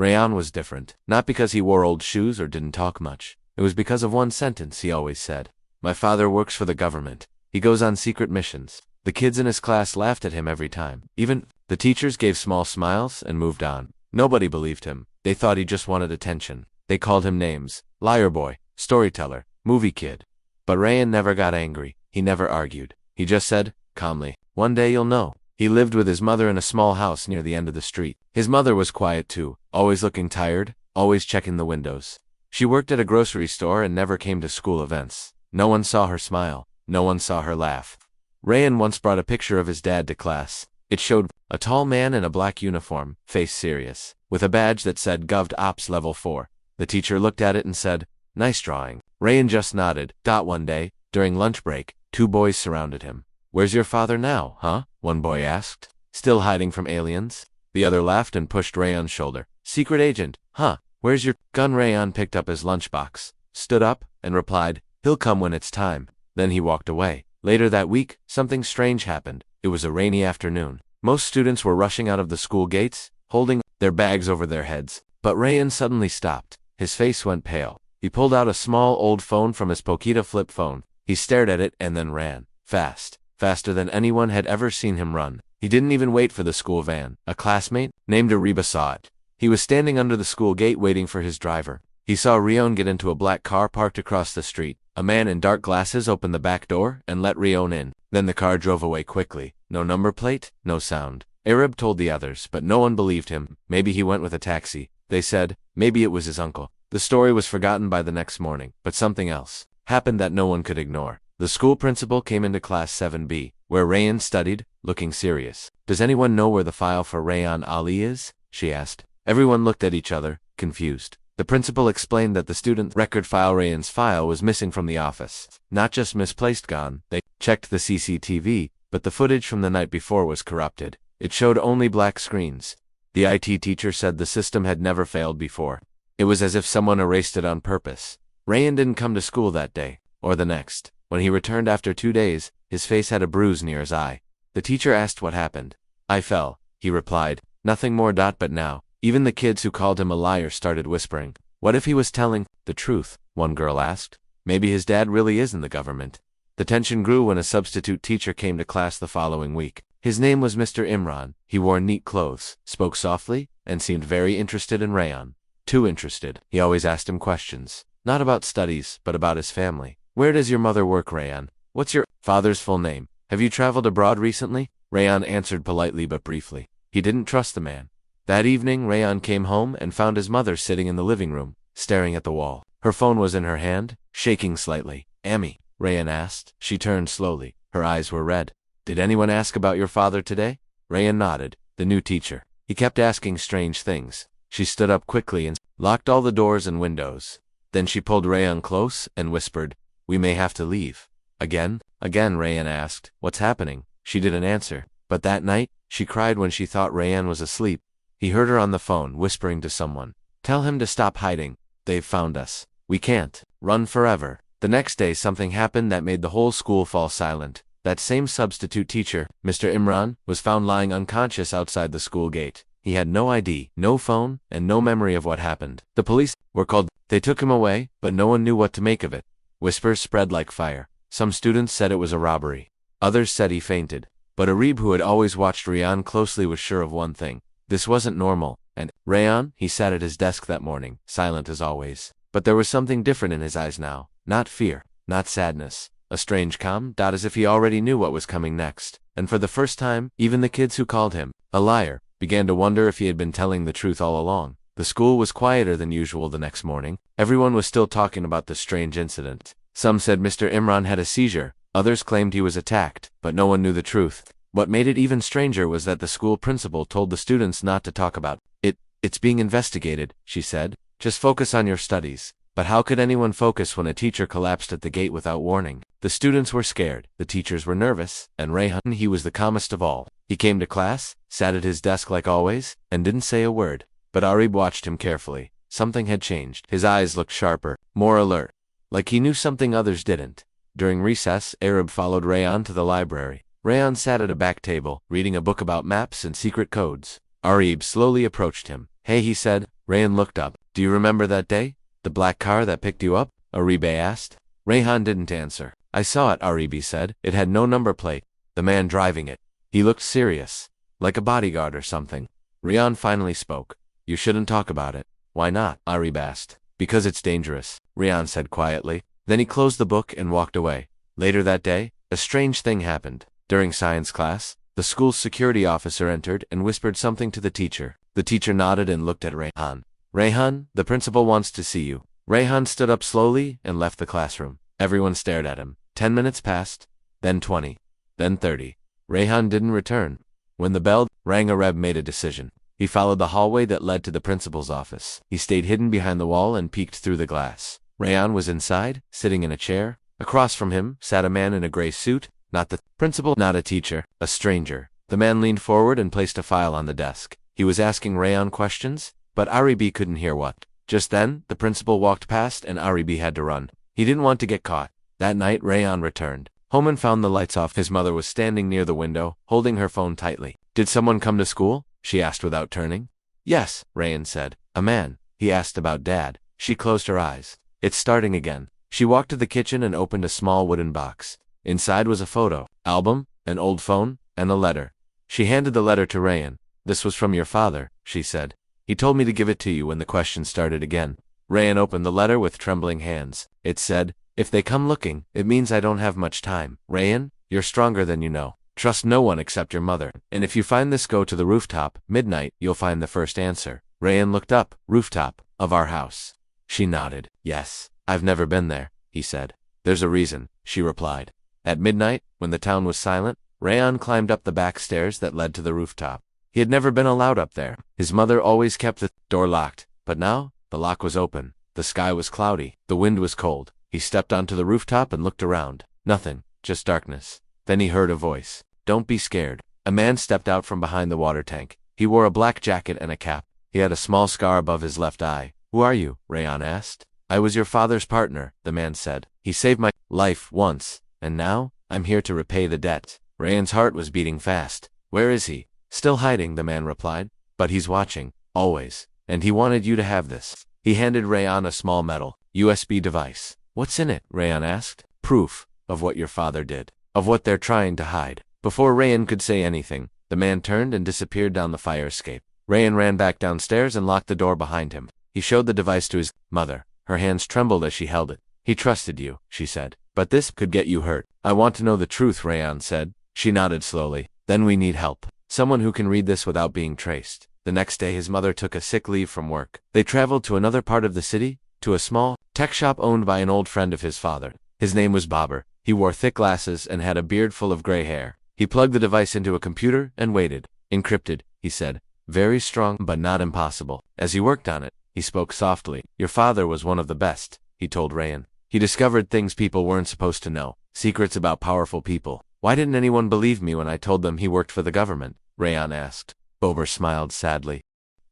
Rayan was different, not because he wore old shoes or didn't talk much. It was because of one sentence he always said. My father works for the government. He goes on secret missions. The kids in his class laughed at him every time. Even the teachers gave small smiles and moved on. Nobody believed him. They thought he just wanted attention. They called him names. Liar boy, storyteller, movie kid. But Rayan never got angry. He never argued. He just said, calmly, one day you'll know. He lived with his mother in a small house near the end of the street. His mother was quiet too, always looking tired, always checking the windows. She worked at a grocery store and never came to school events. No one saw her smile. No one saw her laugh. Rayan once brought a picture of his dad to class. It showed a tall man in a black uniform, face serious, with a badge that said Govt Ops Level 4. The teacher looked at it and said, nice drawing. Rayan just nodded. One day, during lunch break, two boys surrounded him. Where's your father now, huh? One boy asked. Still hiding from aliens? The other laughed and pushed Rayan's shoulder. Secret agent, huh? Where's your gun? Rayan picked up his lunchbox, stood up, and replied, he'll come when it's time. Then he walked away. Later that week, something strange happened. It was a rainy afternoon. Most students were rushing out of the school gates, holding their bags over their heads. But Rayan suddenly stopped. His face went pale. He pulled out a small old phone from his Pokita flip phone. He stared at it and then ran. Fast. Faster than anyone had ever seen him run. He didn't even wait for the school van. A classmate, named Ariba, saw it. He was standing under the school gate waiting for his driver. He saw Rion get into a black car parked across the street. A man in dark glasses opened the back door and let Rion in. Then the car drove away quickly. No number plate, no sound. Arab told the others, but no one believed him. Maybe he went with a taxi. They said, maybe it was his uncle. The story was forgotten by the next morning, but something else happened that no one could ignore. The school principal came into class 7B, where Rayan studied, looking serious. Does anyone know where the file for Rayan Ali is? She asked. Everyone looked at each other, confused. The principal explained that the student record file Rayan's file was missing from the office. Not just misplaced, gone. They checked the CCTV, but the footage from the night before was corrupted. It showed only black screens. The IT teacher said the system had never failed before. It was as if someone erased it on purpose. Rayan didn't come to school that day, or the next. When he returned after 2 days, his face had a bruise near his eye. The teacher asked what happened. I fell, he replied. Nothing more. But now, even the kids who called him a liar started whispering. What if he was telling the truth? One girl asked. Maybe his dad really is in the government. The tension grew when a substitute teacher came to class the following week. His name was Mr. Imran. He wore neat clothes, spoke softly, and seemed very interested in Rayan. Too interested. He always asked him questions. Not about studies, but about his family. Where does your mother work, Rayan? What's your father's full name? Have you traveled abroad recently? Rayan answered politely but briefly. He didn't trust the man. That evening, Rayan came home and found his mother sitting in the living room, staring at the wall. Her phone was in her hand, shaking slightly. Ammi, Rayan asked. She turned slowly. Her eyes were red. Did anyone ask about your father today? Rayan nodded. The new teacher. He kept asking strange things. She stood up quickly and locked all the doors and windows. Then she pulled Rayan close and whispered, we may have to leave. Again, Rayan asked, what's happening? She didn't answer. But that night, she cried when she thought Rayan was asleep. He heard her on the phone, whispering to someone. Tell him to stop hiding. They've found us. We can't run forever. The next day something happened that made the whole school fall silent. That same substitute teacher, Mr. Imran, was found lying unconscious outside the school gate. He had no ID, no phone, and no memory of what happened. The police were called. They took him away, but no one knew what to make of it. Whispers spread like fire. Some students said it was a robbery. Others said he fainted. But Arib, who had always watched Rayan closely, was sure of one thing. This wasn't normal. And Rayan, he sat at his desk that morning, silent as always. But there was something different in his eyes now. Not fear, not sadness. A strange calm, as if he already knew what was coming next. And for the first time, even the kids who called him a liar began to wonder if he had been telling the truth all along. The school was quieter than usual the next morning. Everyone was still talking about the strange incident. Some said Mr. Imran had a seizure. Others claimed he was attacked, but no one knew the truth. What made it even stranger was that the school principal told the students not to talk about it. It's being investigated, she said. Just focus on your studies. But how could anyone focus when a teacher collapsed at the gate without warning? The students were scared, the teachers were nervous, and Rayhan, he was the calmest of all. He came to class, sat at his desk like always, and didn't say a word. But Arib watched him carefully. Something had changed. His eyes looked sharper, more alert. Like he knew something others didn't. During recess, Arab followed Rayhan to the library. Rayhan sat at a back table, reading a book about maps and secret codes. Arib slowly approached him. Hey, he said. Rayan looked up. Do you remember that day? The black car that picked you up? Aribe asked. Rayhan didn't answer. I saw it, Aribe said. It had no number plate. The man driving it. He looked serious. Like a bodyguard or something. Rayhan finally spoke. You shouldn't talk about it. Why not? Aribe asked. Because it's dangerous, Rayhan said quietly. Then he closed the book and walked away. Later that day, a strange thing happened. During science class, the school's security officer entered and whispered something to the teacher. The teacher nodded and looked at Rayhan. Rayhan, the principal wants to see you. Rayhan stood up slowly and left the classroom. Everyone stared at him. 10 minutes passed, then 20, then 30. Rayhan didn't return. When the bell rang, Areb made a decision. He followed the hallway that led to the principal's office. He stayed hidden behind the wall and peeked through the glass. Rayhan was inside, sitting in a chair. Across from him sat a man in a gray suit, not the principal, not a teacher, a stranger. The man leaned forward and placed a file on the desk. He was asking Rayhan questions, but Aribe couldn't hear what. Just then, the principal walked past and Aribe had to run. He didn't want to get caught. That night, Rayhan returned home and found the lights off. His mother was standing near the window, holding her phone tightly. Did someone come to school? She asked without turning. Yes, Rayhan said. A man. He asked about Dad. She closed her eyes. It's starting again. She walked to the kitchen and opened a small wooden box. Inside was a photo, album, an old phone, and a letter. She handed the letter to Rayhan. This was from your father, she said. He told me to give it to you when the questions started again. Rayhan opened the letter with trembling hands. It said, if they come looking, it means I don't have much time. Rayhan, you're stronger than you know. Trust no one except your mother. And if you find this, go to the rooftop. Midnight, you'll find the first answer. Rayhan looked up. Rooftop of our house. She nodded. Yes, I've never been there, he said. There's a reason, she replied. At midnight, when the town was silent, Rayhan climbed up the back stairs that led to the rooftop. He had never been allowed up there. His mother always kept the door locked, but now, the lock was open. The sky was cloudy. The wind was cold. He stepped onto the rooftop and looked around. Nothing, just darkness. Then he heard a voice. Don't be scared. A man stepped out from behind the water tank. He wore a black jacket and a cap. He had a small scar above his left eye. Who are you? Rayhan asked. I was your father's partner, the man said. He saved my life once, and now, I'm here to repay the debt. Rayhan's heart was beating fast. Where is he? Still hiding, the man replied. But he's watching, always. And he wanted you to have this. He handed Rayhan a small metal USB device. What's in it? Rayhan asked. Proof of what your father did. Of what they're trying to hide. Before Rayhan could say anything, the man turned and disappeared down the fire escape. Rayhan ran back downstairs and locked the door behind him. He showed the device to his mother. Her hands trembled as she held it. He trusted you, she said. But this could get you hurt. I want to know the truth, Rayhan said. She nodded slowly. Then we need help. Someone who can read this without being traced. The next day his mother took a sick leave from work. They traveled to another part of the city, to a small tech shop owned by an old friend of his father. His name was Babar. He wore thick glasses and had a beard full of gray hair. He plugged the device into a computer and waited. Encrypted, he said. Very strong, but not impossible. As he worked on it, he spoke softly. Your father was one of the best, he told Rayhan. He discovered things people weren't supposed to know. Secrets about powerful people. Why didn't anyone believe me when I told them he worked for the government? Rayhan asked. Bober smiled sadly.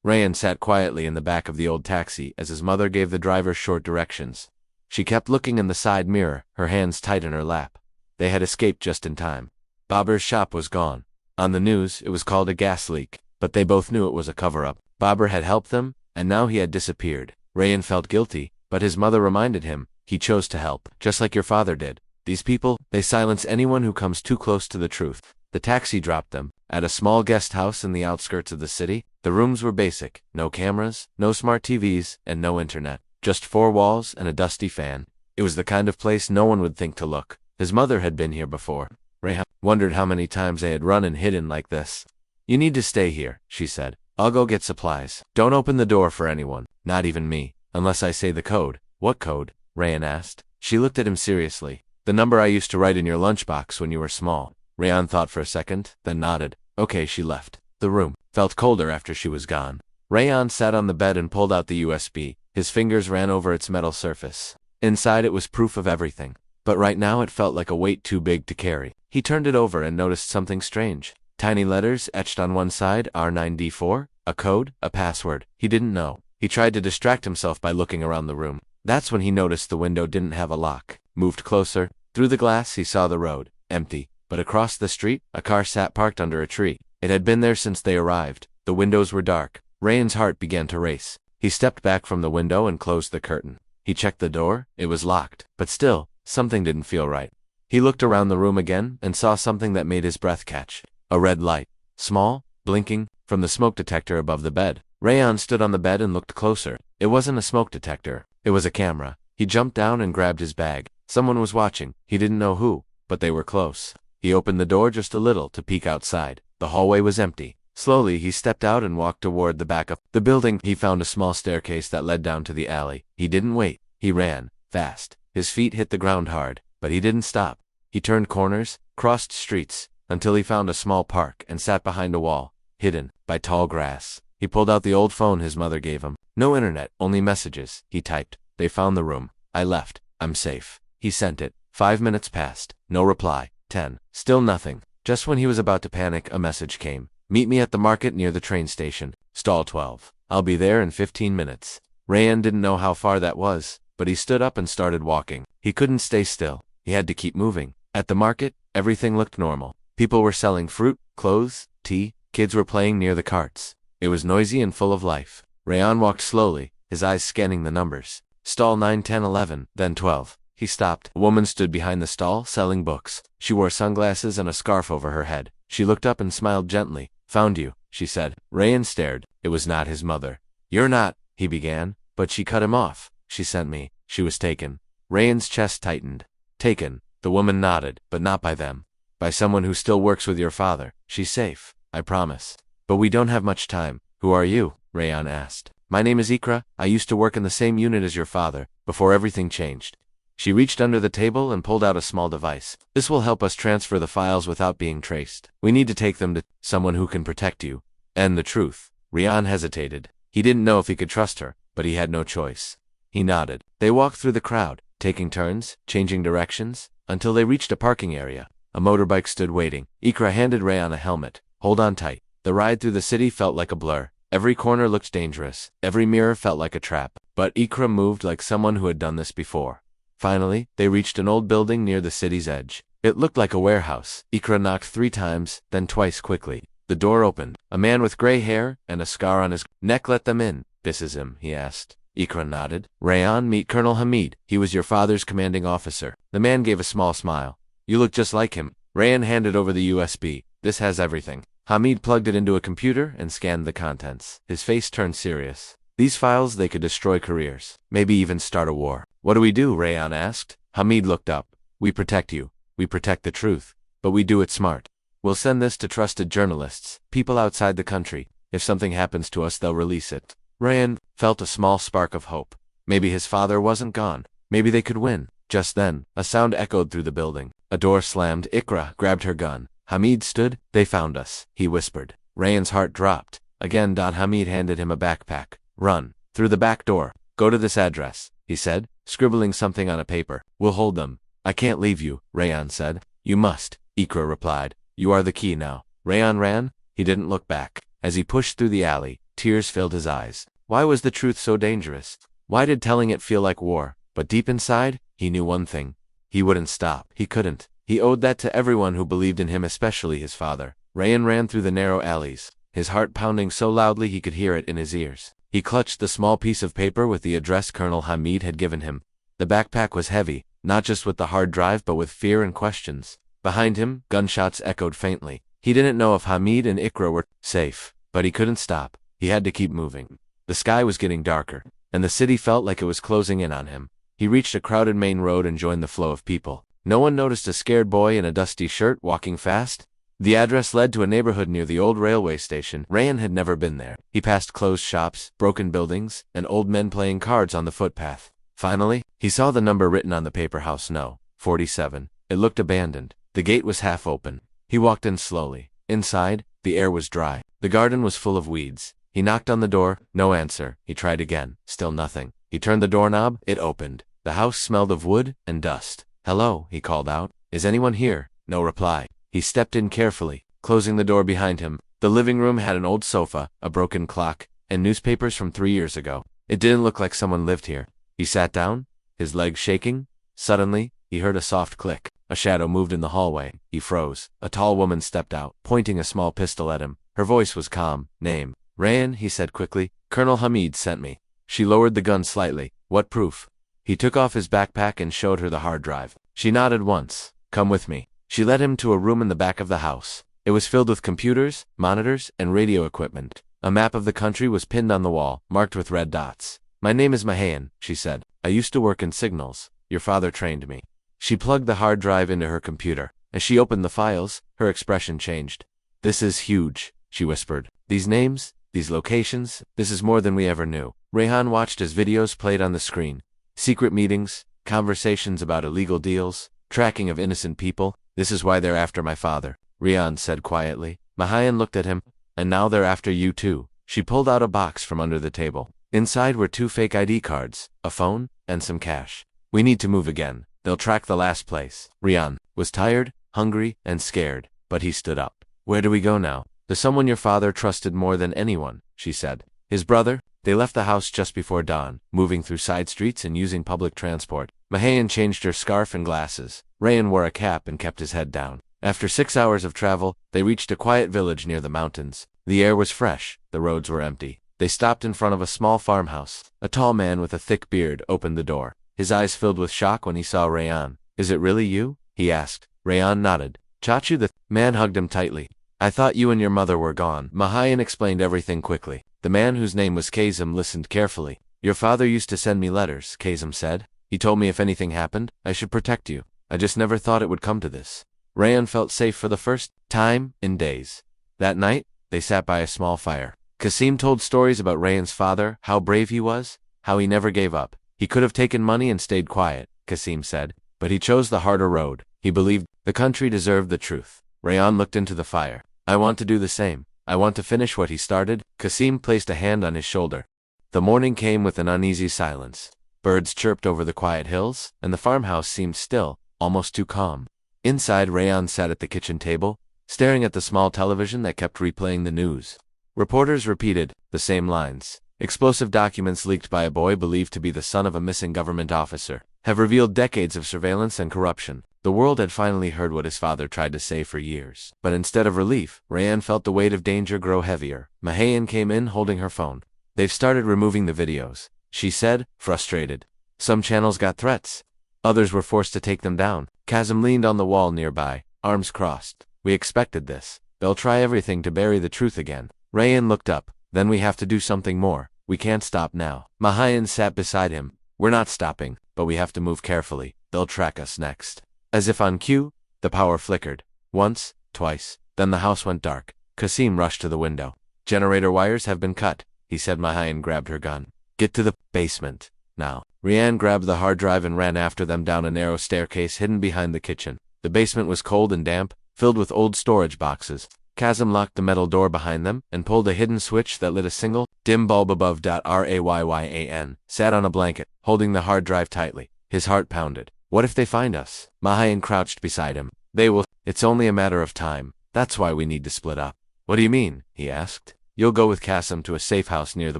Rayhan sat quietly in the back of the old taxi as his mother gave the driver short directions. She kept looking in the side mirror, her hands tight in her lap. They had escaped just in time. Babar's shop was gone. On the news, it was called a gas leak, but they both knew it was a cover-up. Babar had helped them, and now he had disappeared. Rayhan felt guilty, but his mother reminded him, he chose to help, just like your father did. These people, they silence anyone who comes too close to the truth. The taxi dropped them at a small guest house in the outskirts of the city. The rooms were basic, no cameras, no smart TVs, and no internet. Just 4 walls and a dusty fan. It was the kind of place no one would think to look. His mother had been here before. Rayhan wondered how many times they had run and hidden like this. You need to stay here, she said. I'll go get supplies. Don't open the door for anyone, not even me, unless I say the code. What code? Rayhan asked. She looked at him seriously. The number I used to write in your lunchbox when you were small. Rayhan thought for a second, then nodded. Okay, she left. The room felt colder after she was gone. Rayhan sat on the bed and pulled out the USB. His fingers ran over its metal surface. Inside it was proof of everything. But right now it felt like a weight too big to carry. He turned it over and noticed something strange. Tiny letters etched on one side, R9D4, a code, a password. He didn't know. He tried to distract himself by looking around the room. That's when he noticed the window didn't have a lock. Moved closer. Through the glass he saw the road. Empty. But across the street, a car sat parked under a tree. It had been there since they arrived. The windows were dark. Rayhan's heart began to race. He stepped back from the window and closed the curtain. He checked the door. It was locked. But still, something didn't feel right. He looked around the room again and saw something that made his breath catch. A red light. Small, blinking, from the smoke detector above the bed. Rayan stood on the bed and looked closer. It wasn't a smoke detector. It was a camera. He jumped down and grabbed his bag. Someone was watching. He didn't know who, but they were close. He opened the door just a little to peek outside. The hallway was empty. Slowly, he stepped out and walked toward the back of the building. He found a small staircase that led down to the alley. He didn't wait. He ran, fast. His feet hit the ground hard, but he didn't stop. He turned corners, crossed streets, until he found a small park and sat behind a wall, hidden by tall grass. He pulled out the old phone his mother gave him. No internet, only messages. He typed. They found the room. I left. I'm safe. He sent it. 5 minutes passed. No reply. 10. Still nothing. Just when he was about to panic, a message came. Meet me at the market near the train station. Stall 12. I'll be there in 15 minutes. Rayan didn't know how far that was, but he stood up and started walking. He couldn't stay still. He had to keep moving. At the market, everything looked normal. People were selling fruit, clothes, tea. Kids were playing near the carts. It was noisy and full of life. Rayan walked slowly, his eyes scanning the numbers. Stall 9, 10, 11, then 12. He stopped. A woman stood behind the stall, selling books. She wore sunglasses and a scarf over her head. She looked up and smiled gently. Found you, she said. Rayan stared. It was not his mother. You're not, he began, but she cut him off. She sent me. She was taken. Rayan's chest tightened. Taken. The woman nodded, but not by them. By someone who still works with your father. She's safe, I promise. But we don't have much time. Who are you? Rayan asked. My name is Ikra. I used to work in the same unit as your father, before everything changed. She reached under the table and pulled out a small device. This will help us transfer the files without being traced. We need to take them to someone who can protect you. And the truth. Rayan hesitated. He didn't know if he could trust her, but he had no choice. He nodded. They walked through the crowd, taking turns, changing directions, until they reached a parking area. A motorbike stood waiting. Ikra handed Rayan a helmet. Hold on tight. The ride through the city felt like a blur. Every corner looked dangerous. Every mirror felt like a trap. But Ikra moved like someone who had done this before. Finally, they reached an old building near the city's edge. It looked like a warehouse. Ikra knocked 3 times, then twice quickly. The door opened. A man with gray hair and a scar on his neck let them in. This is him, he asked. Ikra nodded. Rayan, meet Colonel Hamid. He was your father's commanding officer. The man gave a small smile. You look just like him. Rayan handed over the USB. This has everything. Hamid plugged it into a computer and scanned the contents. His face turned serious. These files, they could destroy careers. Maybe even start a war. What do we do? Rayan asked. Hamid looked up. We protect you. We protect the truth. But we do it smart. We'll send this to trusted journalists, people outside the country. If something happens to us, they'll release it. Rayan felt a small spark of hope. Maybe his father wasn't gone. Maybe they could win. Just then, a sound echoed through the building. A door slammed. Ikra grabbed her gun. Hamid stood. They found us, he whispered. Rayan's heart dropped. Again, Hamid handed him a backpack. Run. Through the back door. Go to this address, he said, scribbling something on a paper. We'll hold them. I can't leave you, Rayan said. You must, Ikra replied. You are the key now. Rayan ran. He didn't look back. As he pushed through the alley, tears filled his eyes. Why was the truth so dangerous? Why did telling it feel like war? But deep inside, he knew one thing. He wouldn't stop. He couldn't. He owed that to everyone who believed in him, especially his father. Rayan ran through the narrow alleys, his heart pounding so loudly he could hear it in his ears. He clutched the small piece of paper with the address Colonel Hamid had given him. The backpack was heavy, not just with the hard drive but with fear and questions. Behind him, gunshots echoed faintly. He didn't know if Hamid and Ikra were safe, but he couldn't stop. He had to keep moving. The sky was getting darker, and the city felt like it was closing in on him. He reached a crowded main road and joined the flow of people. No one noticed a scared boy in a dusty shirt walking fast. The address led to a neighborhood near the old railway station. Rayan had never been there. He passed closed shops, broken buildings, and old men playing cards on the footpath. Finally, he saw the number written on the paper house. No. 47. It looked abandoned. The gate was half open. He walked in slowly. Inside, the air was dry. The garden was full of weeds. He knocked on the door. No answer. He tried again. Still nothing. He turned the doorknob. It opened. The house smelled of wood and dust. Hello, he called out. Is anyone here? No reply. He stepped in carefully, closing the door behind him. The living room had an old sofa, a broken clock, and newspapers from 3 years ago. It didn't look like someone lived here. He sat down, his legs shaking. Suddenly, he heard a soft click. A shadow moved in the hallway. He froze. A tall woman stepped out, pointing a small pistol at him. Her voice was calm. Name. Rayan, he said quickly. Colonel Hamid sent me. She lowered the gun slightly. What proof? He took off his backpack and showed her the hard drive. She nodded once. Come with me. She led him to a room in the back of the house. It was filled with computers, monitors, and radio equipment. A map of the country was pinned on the wall, marked with red dots. My name is Mahan, she said. I used to work in signals. Your father trained me. She plugged the hard drive into her computer. As she opened the files, her expression changed. This is huge, she whispered. These names, these locations, this is more than we ever knew. Rehan watched as videos played on the screen. Secret meetings, conversations about illegal deals, tracking of innocent people. This is why they're after my father, Rehan said quietly. Mahan looked at him. And now they're after you too. She pulled out a box from under the table. Inside were 2 fake ID cards, a phone, and some cash. We need to move again. They'll track the last place. Rehan was tired, hungry, and scared, but he stood up. Where do we go now? To someone your father trusted more than anyone, she said. His brother? They left the house just before dawn, moving through side streets and using public transport. Mahan changed her scarf and glasses. Rayan wore a cap and kept his head down. After 6 hours of travel, they reached a quiet village near the mountains. The air was fresh, the roads were empty. They stopped in front of a small farmhouse. A tall man with a thick beard opened the door. His eyes filled with shock when he saw Rayan. Is it really you? He asked. Rayan nodded. Chachu, the man hugged him tightly. I thought you and your mother were gone. Mahan explained everything quickly. The man whose name was Kazim listened carefully. Your father used to send me letters, Kazim said. He told me if anything happened, I should protect you. I just never thought it would come to this. Rayan felt safe for the first time in days. That night, they sat by a small fire. Kasim told stories about Rayan's father, how brave he was, how he never gave up. He could have taken money and stayed quiet, Kasim said, but he chose the harder road. He believed the country deserved the truth. Rayan looked into the fire. I want to do the same. I want to finish what he started. Kasim placed a hand on his shoulder. The morning came with an uneasy silence. Birds chirped over the quiet hills, and the farmhouse seemed still, almost too calm. Inside, Rayan sat at the kitchen table, staring at the small television that kept replaying the news. Reporters repeated the same lines. Explosive documents leaked by a boy believed to be the son of a missing government officer have revealed decades of surveillance and corruption. The world had finally heard what his father tried to say for years. But instead of relief, Rayan felt the weight of danger grow heavier. Mahan came in holding her phone. They've started removing the videos, she said, frustrated. Some channels got threats. Others were forced to take them down. Kazim leaned on the wall nearby, arms crossed. We expected this. They'll try everything to bury the truth again. Rayan looked up. Then we have to do something more. We can't stop now. Mahan sat beside him. We're not stopping, but we have to move carefully. They'll track us next. As if on cue, the power flickered. Once, twice. Then the house went dark. Kasim rushed to the window. Generator wires have been cut, he said. Mahan grabbed her gun. Get to the basement, now. Rayan grabbed the hard drive and ran after them down a narrow staircase hidden behind the kitchen. The basement was cold and damp, filled with old storage boxes. Kazim locked the metal door behind them and pulled a hidden switch that lit a single, dim bulb above. Rayyan sat on a blanket, holding the hard drive tightly. His heart pounded. What if they find us? Mahan crouched beside him. They will. It's only a matter of time. That's why we need to split up. What do you mean? He asked. You'll go with Kazim to a safe house near the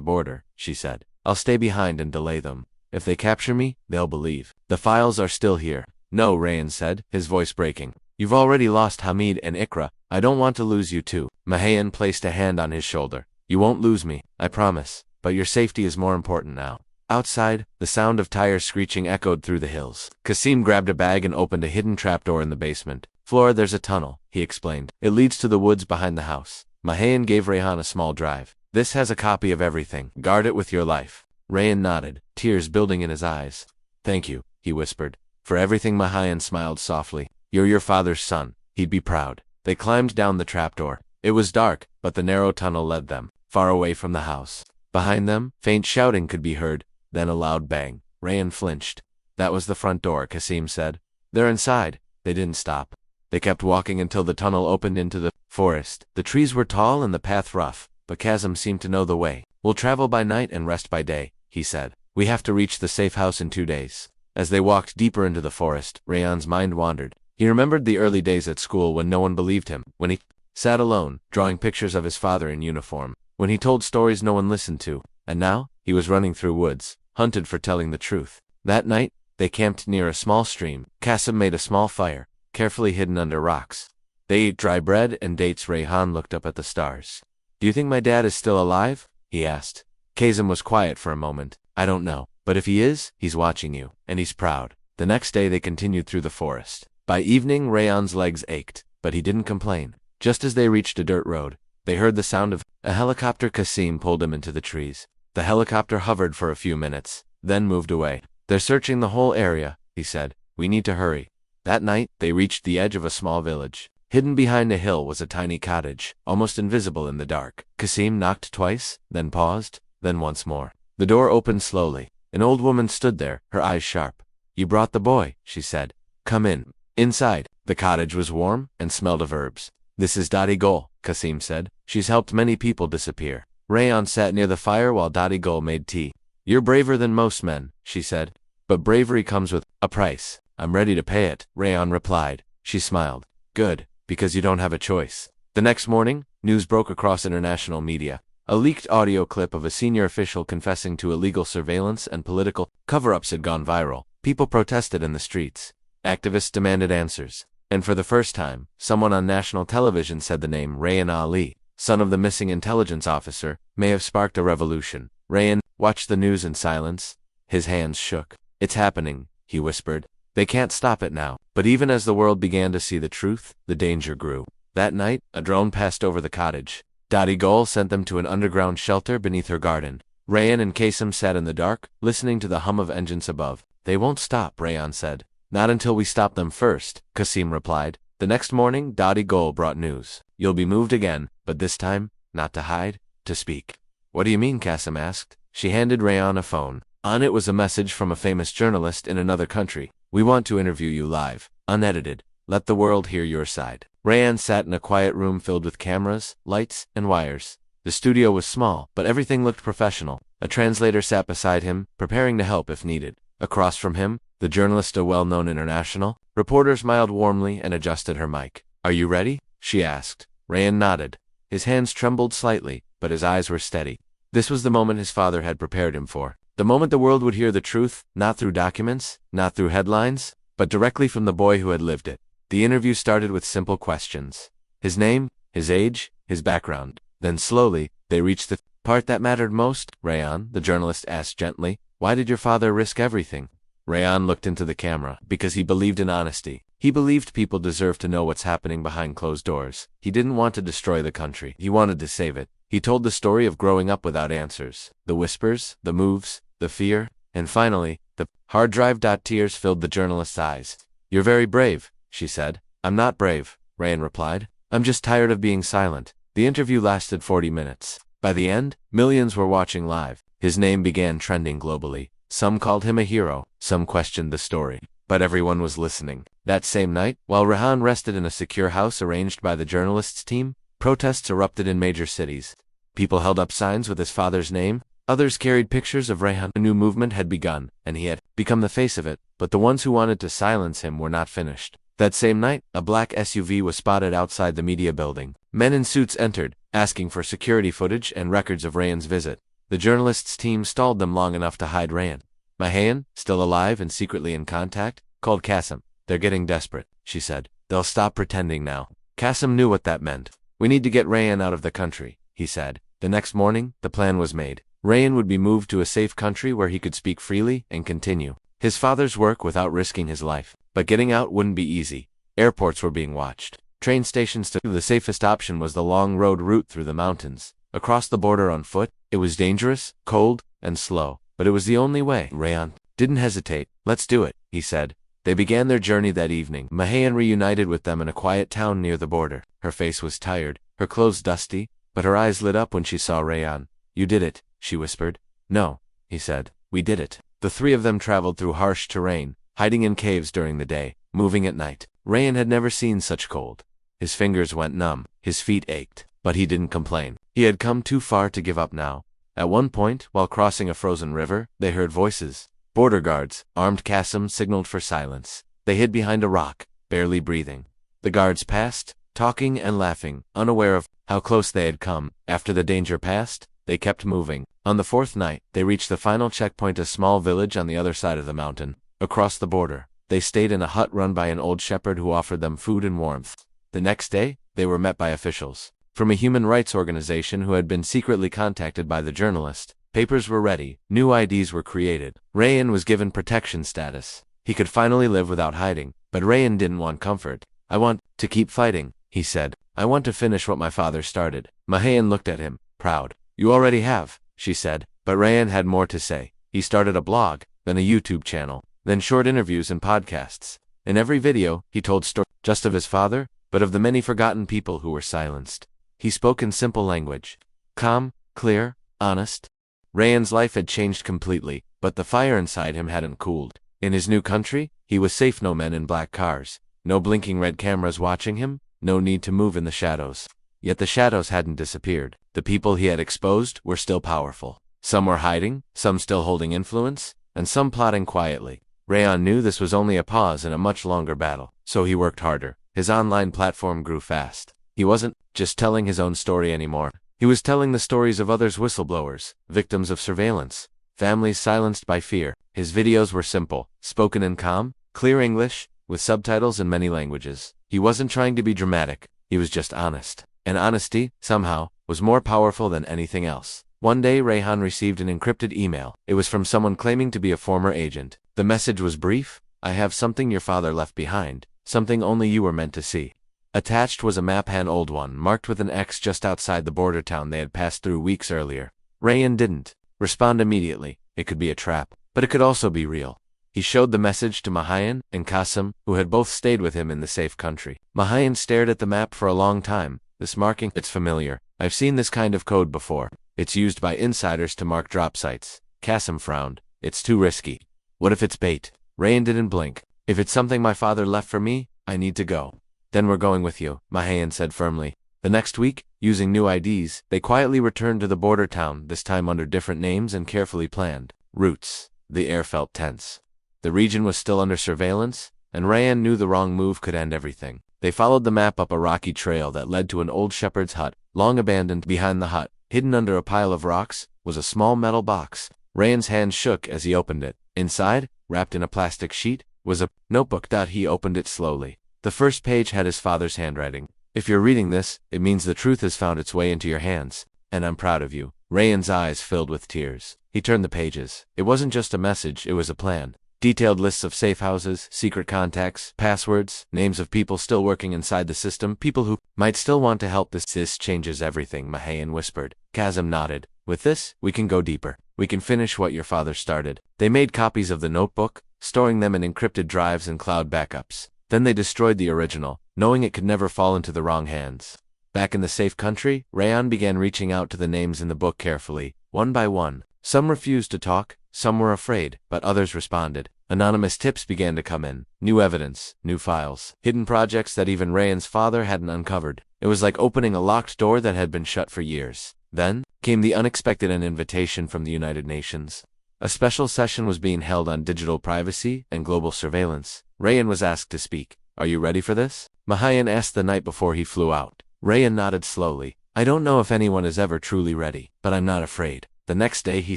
border, she said. I'll stay behind and delay them. If they capture me, they'll believe. The files are still here. No, Rayan said, his voice breaking. You've already lost Hamid and Ikra. I don't want to lose you too. Mahan placed a hand on his shoulder. You won't lose me, I promise. But your safety is more important now. Outside, the sound of tires screeching echoed through the hills. Kasim grabbed a bag and opened a hidden trapdoor in the basement. Floor, there's a tunnel, he explained. It leads to the woods behind the house. Mahan gave Rayan a small drive. This has a copy of everything. Guard it with your life. Rayan nodded, tears building in his eyes. Thank you, he whispered. For everything. Mahan smiled softly. You're your father's son. He'd be proud. They climbed down the trapdoor. It was dark, but the narrow tunnel led them, far away from the house. Behind them, faint shouting could be heard, then a loud bang. Rayan flinched. That was the front door, Kasim said. They're inside. They didn't stop. They kept walking until the tunnel opened into the forest. The trees were tall and the path rough, but Kazim seemed to know the way. We'll travel by night and rest by day, he said. We have to reach the safe house in 2 days. As they walked deeper into the forest, Rayan's mind wandered. He remembered the early days at school when no one believed him, when he sat alone, drawing pictures of his father in uniform, when he told stories no one listened to, and now, he was running through woods, hunted for telling the truth. That night, they camped near a small stream. Kazim made a small fire, carefully hidden under rocks. They ate dry bread and dates. Rayan looked up at the stars. Do you think my dad is still alive? He asked. Kazem was quiet for a moment. I don't know. But if he is, he's watching you. And he's proud. The next day they continued through the forest. By evening, Rayon's legs ached, but he didn't complain. Just as they reached a dirt road, they heard the sound of a helicopter. Kasim pulled him into the trees. The helicopter hovered for a few minutes, then moved away. They're searching the whole area, he said. We need to hurry. That night, they reached the edge of a small village. Hidden behind a hill was a tiny cottage, almost invisible in the dark. Kasim knocked twice, then paused, then once more. The door opened slowly. An old woman stood there, her eyes sharp. You brought the boy, she said. Come in. Inside, the cottage was warm and smelled of herbs. This is Dadi Gul, Kasim said. She's helped many people disappear. Rayon sat near the fire while Dadi Gul made tea. You're braver than most men, she said. But bravery comes with a price. I'm ready to pay it, Rayon replied. She smiled. Good, because you don't have a choice. The next morning, news broke across international media. A leaked audio clip of a senior official confessing to illegal surveillance and political cover-ups had gone viral. People protested in the streets. Activists demanded answers. And for the first time, someone on national television said the name Rayan Ali, son of the missing intelligence officer, may have sparked a revolution. Rayan watched the news in silence. His hands shook. It's happening, he whispered. They can't stop it now. But even as the world began to see the truth, the danger grew. That night, a drone passed over the cottage. Dadi Gul sent them to an underground shelter beneath her garden. Rayan and Kasim sat in the dark, listening to the hum of engines above. They won't stop, Rayan said. Not until we stop them first, Kasim replied. The next morning, Dadi Gul brought news. You'll be moved again, but this time, not to hide, to speak. What do you mean, Kasim asked. She handed Rayan a phone. On it was a message from a famous journalist in another country. We want to interview you live, unedited. Let the world hear your side. Rayan sat in a quiet room filled with cameras, lights, and wires. The studio was small, but everything looked professional. A translator sat beside him, preparing to help if needed. Across from him, the journalist, a well-known international reporter, smiled warmly and adjusted her mic. Are you ready? She asked. Rayan nodded. His hands trembled slightly, but his eyes were steady. This was the moment his father had prepared him for. The moment the world would hear the truth, not through documents, not through headlines, but directly from the boy who had lived it. The interview started with simple questions. His name, his age, his background. Then slowly, they reached the part that mattered most. Rayan, the journalist asked gently, why did your father risk everything? Rayan looked into the camera. Because he believed in honesty. He believed people deserved to know what's happening behind closed doors. He didn't want to destroy the country. He wanted to save it. He told the story of growing up without answers. The whispers, the moves, the fear, and finally, the hard drive. Tears filled the journalist's eyes. You're very brave, she said. I'm not brave, Rayan replied. I'm just tired of being silent. The interview lasted 40 minutes. By the end, millions were watching live. His name began trending globally. Some called him a hero, some questioned the story. But everyone was listening. That same night, while Rehan rested in a secure house arranged by the journalist's team, protests erupted in major cities. People held up signs with his father's name. Others carried pictures of Rehan. A new movement had begun, and he had become the face of it. But the ones who wanted to silence him were not finished. That same night, a black SUV was spotted outside the media building. Men in suits entered, asking for security footage and records of Rayan's visit. The journalist's team stalled them long enough to hide Rayan. Mahan, still alive and secretly in contact, called Kasim. They're getting desperate, she said. They'll stop pretending now. Kasim knew what that meant. We need to get Rayan out of the country, he said. The next morning, the plan was made. Rayan would be moved to a safe country where he could speak freely and continue his father's work without risking his life. But getting out wouldn't be easy. Airports were being watched. Train stations too. The safest option was the long road route through the mountains. Across the border on foot, it was dangerous, cold, and slow. But it was the only way. Rayan didn't hesitate. Let's do it, he said. They began their journey that evening. Mahan reunited with them in a quiet town near the border. Her face was tired, her clothes dusty, but her eyes lit up when she saw Rayan. You did it, she whispered. No, he said. We did it. The three of them traveled through harsh terrain, hiding in caves during the day, moving at night. Rayan had never seen such cold. His fingers went numb, his feet ached, but he didn't complain. He had come too far to give up now. At one point, while crossing a frozen river, they heard voices. Border guards, armed. Kasim signaled for silence. They hid behind a rock, barely breathing. The guards passed, talking and laughing, unaware of how close they had come. After the danger passed, they kept moving. On the fourth night, they reached the final checkpoint, a small village on the other side of the mountain. Across the border, they stayed in a hut run by an old shepherd who offered them food and warmth. The next day, they were met by officials from a human rights organization who had been secretly contacted by the journalist. Papers were ready. New IDs were created. Rayan was given protection status. He could finally live without hiding. But Rayan didn't want comfort. I want to keep fighting, he said. I want to finish what my father started. Mahayan looked at him, proud. You already have, she said. But Rayan had more to say. He started a blog, then a YouTube channel, then short interviews and podcasts. In every video, he told stories just of his father, but of the many forgotten people who were silenced. He spoke in simple language. Calm, clear, honest. Rayan's life had changed completely, but the fire inside him hadn't cooled. In his new country, he was safe. No men in black cars, no blinking red cameras watching him, no need to move in the shadows. Yet the shadows hadn't disappeared. The people he had exposed were still powerful. Some were hiding, some still holding influence, and some plotting quietly. Rayan knew this was only a pause in a much longer battle, so he worked harder. His online platform grew fast. He wasn't just telling his own story anymore. He was telling the stories of others, whistleblowers, victims of surveillance, families silenced by fear. His videos were simple, spoken in calm, clear English, with subtitles in many languages. He wasn't trying to be dramatic, he was just honest. And honesty, somehow, was more powerful than anything else. One day Rayan received an encrypted email. It was from someone claiming to be a former agent. The message was brief. I have something your father left behind, something only you were meant to see. Attached was a map, an old one, marked with an X just outside the border town they had passed through weeks earlier. Rayan didn't respond immediately. It could be a trap, but it could also be real. He showed the message to Mahayan and Qasim, who had both stayed with him in the safe country. Mahayan stared at the map for a long time. This marking, it's familiar. I've seen this kind of code before. It's used by insiders to mark drop sites. Qasim frowned. It's too risky. What if it's bait? Rayan didn't blink. If it's something my father left for me, I need to go. Then we're going with you, Mahayan said firmly. The next week, using new IDs, they quietly returned to the border town, this time under different names and carefully planned routes. The air felt tense. The region was still under surveillance, and Rayan knew the wrong move could end everything. They followed the map up a rocky trail that led to an old shepherd's hut, long abandoned. Behind the hut, hidden under a pile of rocks, was a small metal box. Rayan's hand shook as he opened it. Inside, wrapped in a plastic sheet, was a notebook. He opened it slowly. The first page had his father's handwriting. If you're reading this, it means the truth has found its way into your hands, and I'm proud of you. Rayan's eyes filled with tears. He turned the pages. It wasn't just a message, it was a plan. Detailed lists of safe houses, secret contacts, passwords, names of people still working inside the system, people who might still want to help. This changes everything, Mahayan whispered. Qasim nodded. With this, we can go deeper. We can finish what your father started. They made copies of the notebook, storing them in encrypted drives and cloud backups. Then they destroyed the original, knowing it could never fall into the wrong hands. Back in the safe country, Rayan began reaching out to the names in the book carefully, one by one. Some refused to talk, some were afraid, but others responded. Anonymous tips began to come in. New evidence, new files, hidden projects that even Rayan's father hadn't uncovered. It was like opening a locked door that had been shut for years. Then came the unexpected, an invitation from the United Nations. A special session was being held on digital privacy and global surveillance. Rayan was asked to speak. Are you ready for this? Mahayan asked the night before he flew out. Rayan nodded slowly. I don't know if anyone is ever truly ready, but I'm not afraid. The next day he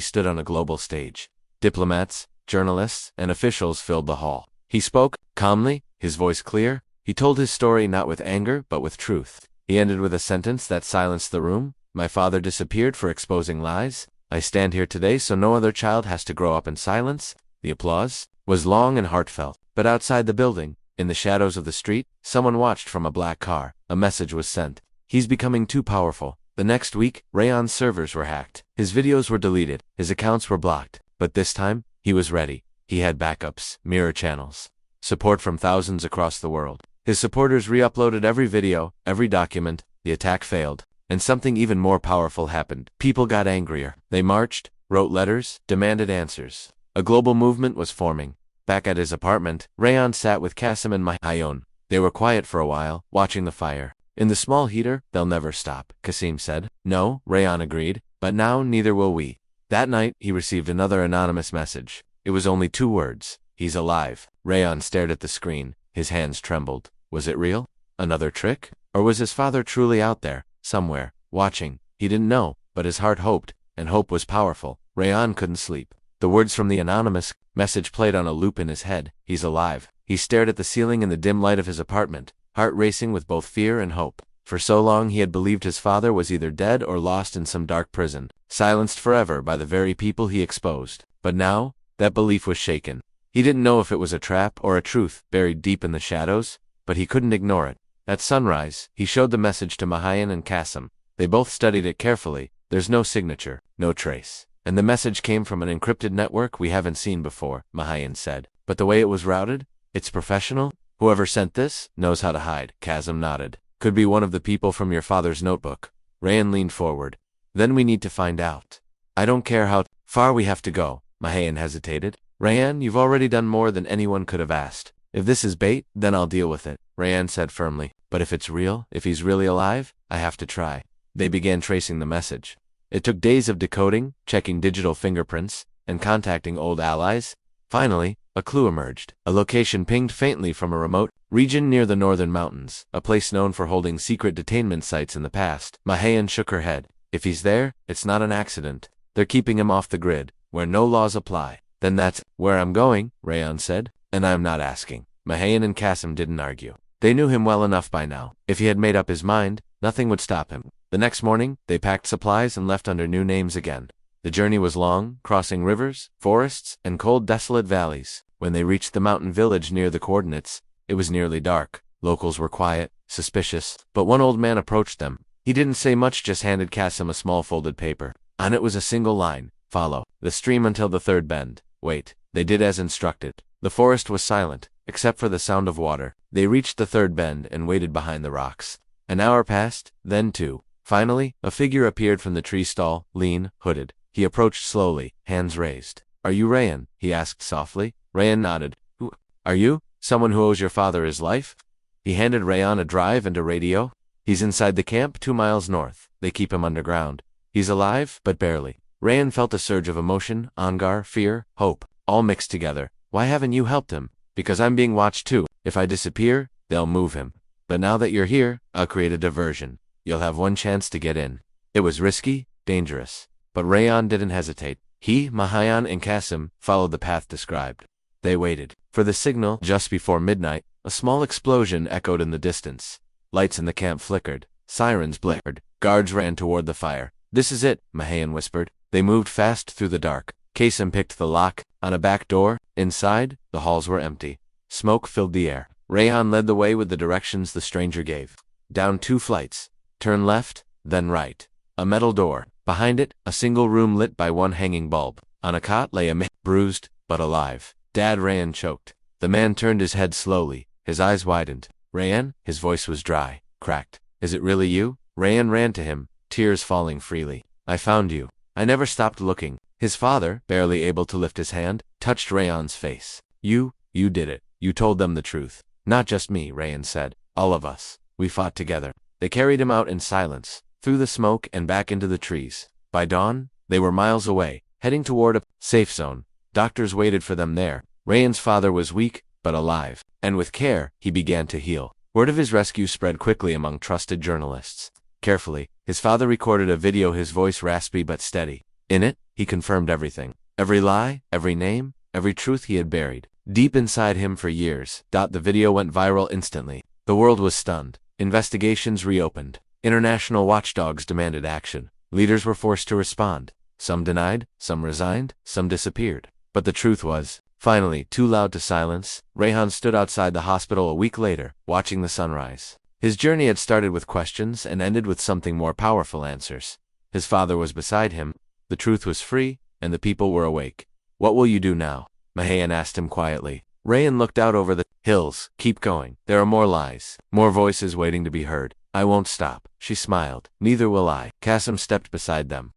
stood on a global stage. Diplomats, journalists, and officials filled the hall. He spoke, calmly, his voice clear. He told his story not with anger, but with truth. He ended with a sentence that silenced the room. My father disappeared for exposing lies. I stand here today so no other child has to grow up in silence. The applause was long and heartfelt. But outside the building, in the shadows of the street, someone watched from a black car. A message was sent. He's becoming too powerful. The next week, Rayan's servers were hacked. His videos were deleted. His accounts were blocked. But this time, he was ready. He had backups, mirror channels, support from thousands across the world. His supporters re-uploaded every video, every document. The attack failed. And something even more powerful happened. People got angrier. They marched, wrote letters, demanded answers. A global movement was forming. Back at his apartment, Rayan sat with Qasim and Mahayan. They were quiet for a while, watching the fire. In the small heater, they'll never stop, Qasim said. No, Rayan agreed, but now neither will we. That night, he received another anonymous message. It was only 2 words. He's alive. Rayan stared at the screen. His hands trembled. Was it real? Another trick? Or was his father truly out there, somewhere, watching? He didn't know, but his heart hoped, and hope was powerful. Rayan couldn't sleep. The words from the anonymous message played on a loop in his head. He's alive. He stared at the ceiling in the dim light of his apartment, heart racing with both fear and hope. For so long he had believed his father was either dead or lost in some dark prison, silenced forever by the very people he exposed. But now, that belief was shaken. He didn't know if it was a trap or a truth buried deep in the shadows, but he couldn't ignore it. At sunrise, he showed the message to Mahayan and Kasim. They both studied it carefully. There's no signature, no trace. And the message came from an encrypted network we haven't seen before, Mahayan said. But the way it was routed? It's professional? Whoever sent this knows how to hide. Kasim nodded. Could be one of the people from your father's notebook. Rayan leaned forward. Then we need to find out. I don't care how far we have to go. Mahayan hesitated. Rayan, you've already done more than anyone could have asked. If this is bait, then I'll deal with it, Rayan said firmly. But if it's real, if he's really alive, I have to try. They began tracing the message. It took days of decoding, checking digital fingerprints, and contacting old allies. Finally, a clue emerged. A location pinged faintly from a remote region near the northern mountains, a place known for holding secret detainment sites in the past. Mahayan shook her head. If he's there, it's not an accident. They're keeping him off the grid, where no laws apply. Then that's where I'm going, Rayan said. And I'm not asking. Mahayan and Kasim didn't argue. They knew him well enough by now. If he had made up his mind, nothing would stop him. The next morning, they packed supplies and left under new names again. The journey was long, crossing rivers, forests, and cold, desolate valleys. When they reached the mountain village near the coordinates, it was nearly dark. Locals were quiet, suspicious, but one old man approached them. He didn't say much, just handed Kasim a small folded paper. On it was a single line. Follow the stream until the third bend. Wait. They did as instructed. The forest was silent, except for the sound of water. They reached the third bend and waited behind the rocks. An hour passed, then two. Finally, a figure appeared from the tree stall, lean, hooded. He approached slowly, hands raised. Are you Rayan? He asked softly. Rayan nodded. Who are you? Someone who owes your father his life? He handed Rayan a drive and a radio. He's inside the camp 2 miles north. They keep him underground. He's alive, but barely. Rayan felt a surge of emotion, anger, fear, hope, all mixed together. Why haven't you helped him? Because I'm being watched too. If I disappear, they'll move him. But now that you're here, I'll create a diversion. You'll have one chance to get in. It was risky, dangerous. But Rayan didn't hesitate. He, Mahayan, and Kasim followed the path described. They waited for the signal. Just before midnight, a small explosion echoed in the distance. Lights in the camp flickered. Sirens blared. Guards ran toward the fire. This is it, Mahayan whispered. They moved fast through the dark. Kasim picked the lock on a back door. Inside, the halls were empty. Smoke filled the air. Rayan led the way with the directions the stranger gave. Down 2 flights. Turn left, then right. A metal door. Behind it, a single room lit by one hanging bulb. On a cot lay a man, bruised, but alive. Dad, Rayan choked. The man turned his head slowly. His eyes widened. Rayan? His voice was dry, cracked. Is it really you? Rayan ran to him, tears falling freely. I found you. I never stopped looking. His father, barely able to lift his hand, touched Rayan's face. You did it. You told them the truth. Not just me, Rayan said. All of us. We fought together. They carried him out in silence, through the smoke and back into the trees. By dawn, they were miles away, heading toward a safe zone. Doctors waited for them there. Rayan's father was weak, but alive, and with care, he began to heal. Word of his rescue spread quickly among trusted journalists. Carefully, his father recorded a video, his voice raspy but steady. In it, he confirmed everything. Every lie, every name, every truth he had buried deep inside him for years. The video went viral instantly. The world was stunned. Investigations reopened. International watchdogs demanded action. Leaders were forced to respond. Some denied, some resigned, some disappeared. But the truth was, finally, too loud to silence. Rayan stood outside the hospital a week later, watching the sunrise. His journey had started with questions and ended with something more powerful: answers. His father was beside him. The truth was free, and the people were awake. What will you do now? Mahayan asked him quietly. Rayan looked out over the hills. Keep going. There are more lies, more voices waiting to be heard. I won't stop. She smiled. Neither will I. Kasim stepped beside them.